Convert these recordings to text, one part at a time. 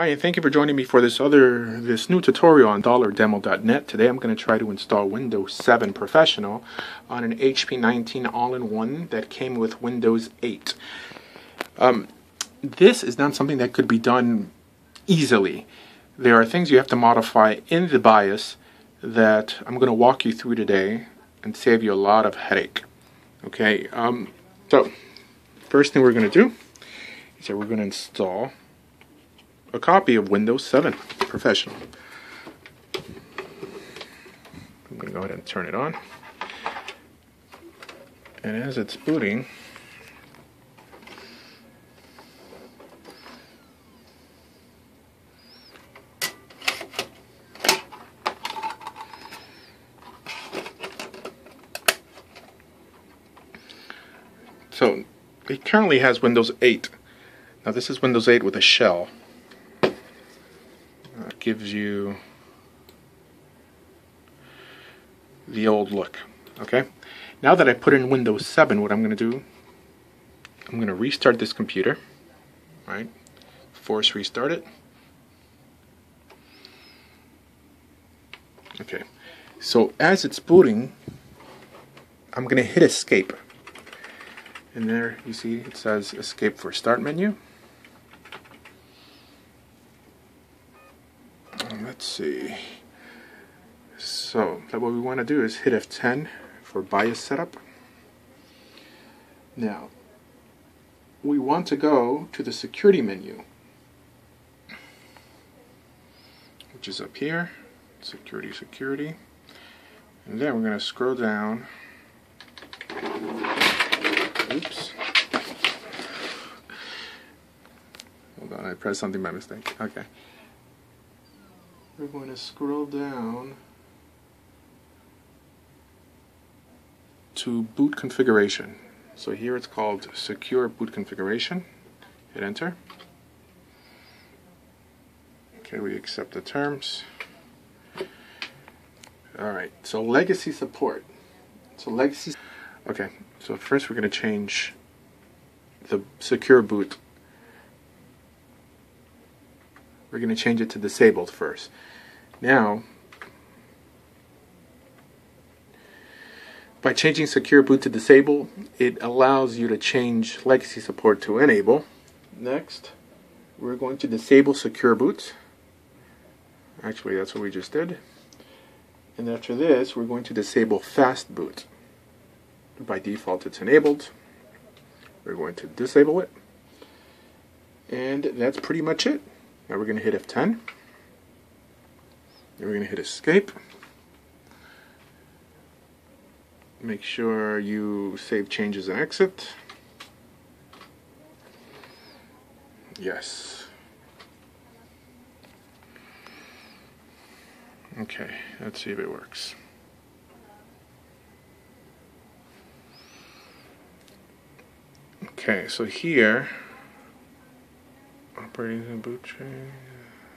Hi, and thank you for joining me for this new tutorial on dollardemo.net. Today I'm going to try to install Windows 7 Professional on an HP 19 all-in-one that came with Windows 8. This is not something that could be done easily. There are things you have to modify in the BIOS that I'm going to walk you through today and save you a lot of headache. Okay, so first thing we're going to do is that we're going to install a copy of Windows 7 Professional. I'm going to go ahead and turn it on. And as it's booting, so it currently has Windows 8. Now this is Windows 8 with a shell. Gives you the old look. Okay, now that I put in Windows 7, what I'm going to do, I'm going to restart this computer. Right, force restart it. Okay, so as it's booting, I'm going to hit escape, and there you see it says escape for start menu. Let's see. So what we want to do is hit F10 for BIOS setup. Now we want to go to the security menu, which is up here, security, and then we're going to scroll down. Oops. Hold on, I pressed something by mistake. Okay. We're going to scroll down to boot configuration. So here it's called secure boot configuration. Hit enter. Okay, we accept the terms. Alright, so legacy support. Okay, so first we're going to change the secure boot. We're going to change it to disabled first. Now, by changing secure boot to disable, it allows you to change legacy support to enable. Next, we're going to disable secure boot. Actually, that's what we just did. And after this, we're going to disable fast boot. By default, it's enabled. We're going to disable it. And that's pretty much it. Now we're going to hit F10. Then we're going to hit escape. Make sure you save changes and exit. Yes. Okay, let's see if it works. Okay, so here, operating and boot change,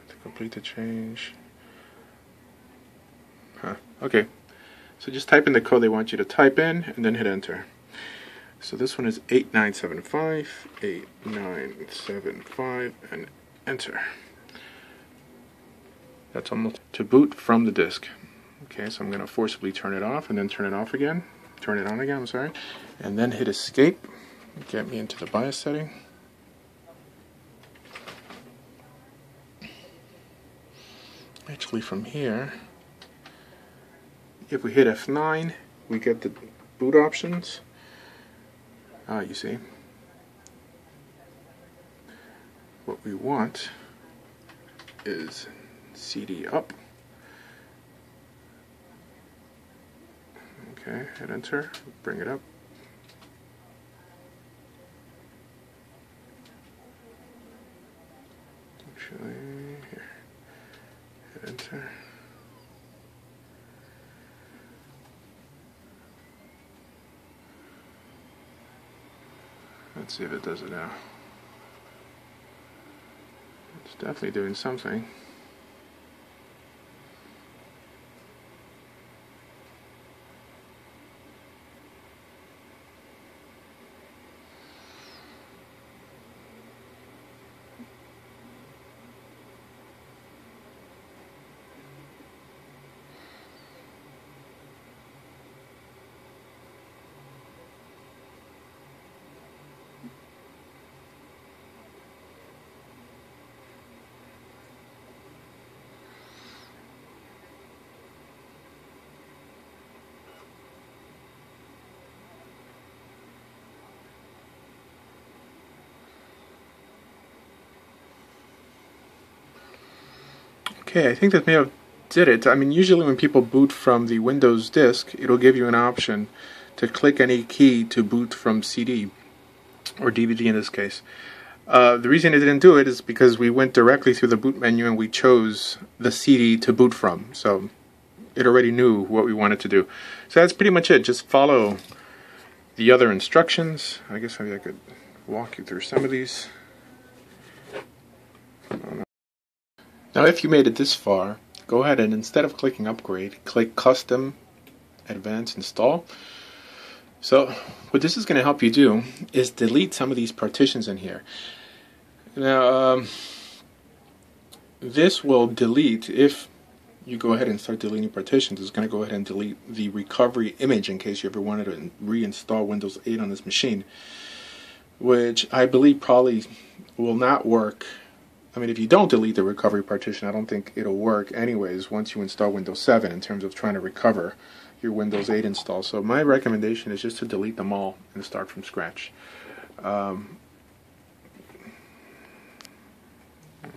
to complete the change. Okay, so just type in the code they want you to type in and then hit enter. So this one is 8975 and enter. That's almost to boot from the disk. Okay, so I'm going to forcibly turn it off and then turn it off again. Turn it on again, I'm sorry. And then hit escape. Get me into the BIOS setting. Actually, from here, if we hit F9, we get the boot options. You see, what we want is CD up. Okay, hit enter, bring it up. Actually, here, hit enter. Let's see if it does it now. It's definitely doing something. Okay, I think that may have did it. I mean, usually when people boot from the Windows disk, it'll give you an option to click any key to boot from CD, or DVD in this case. The reason it didn't do it is because we went directly through the boot menu and we chose the CD to boot from. So it already knew what we wanted to do. So that's pretty much it. Just follow the other instructions. I guess maybe I could walk you through some of these. Now if you made it this far, go ahead and instead of clicking upgrade, click custom, advanced, install. So what this is going to help you do is delete some of these partitions in here. Now this will delete, if you go ahead and start deleting partitions, it's going to go ahead and delete the recovery image in case you ever wanted to reinstall Windows 8 on this machine, which I believe probably will not work. I mean, if you don't delete the recovery partition, I don't think it'll work anyways once you install Windows 7 in terms of trying to recover your Windows 8 install. So my recommendation is just to delete them all and start from scratch. One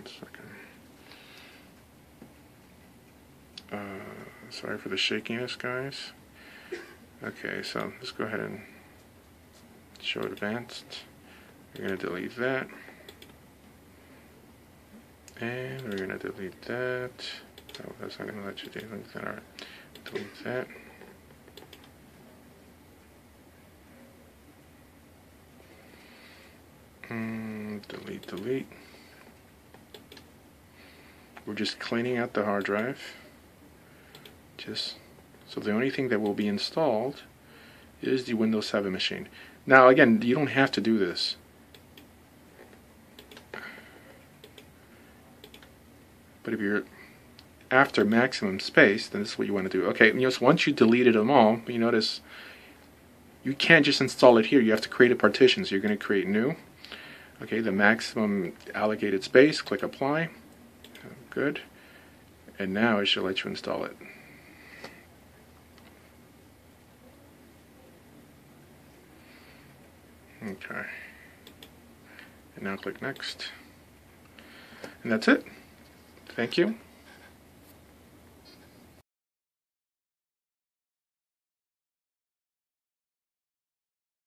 second. Sorry for the shakiness, guys. Okay, so let's go ahead and show advanced. We're going to delete that. And we're going to delete that. Oh, that's not going to let you delete that. Alright, delete that. Delete. We're just cleaning out the hard drive. So the only thing that will be installed is the Windows 7 machine. Now again, you don't have to do this. But if you're after maximum space, then this is what you want to do. Okay, so once you deleted them all, you notice you can't just install it here. You have to create a partition. So you're going to create new. Okay, the maximum allocated space. Click apply. Good. And now it should let you install it. Okay. And now click next. And that's it. Thank you.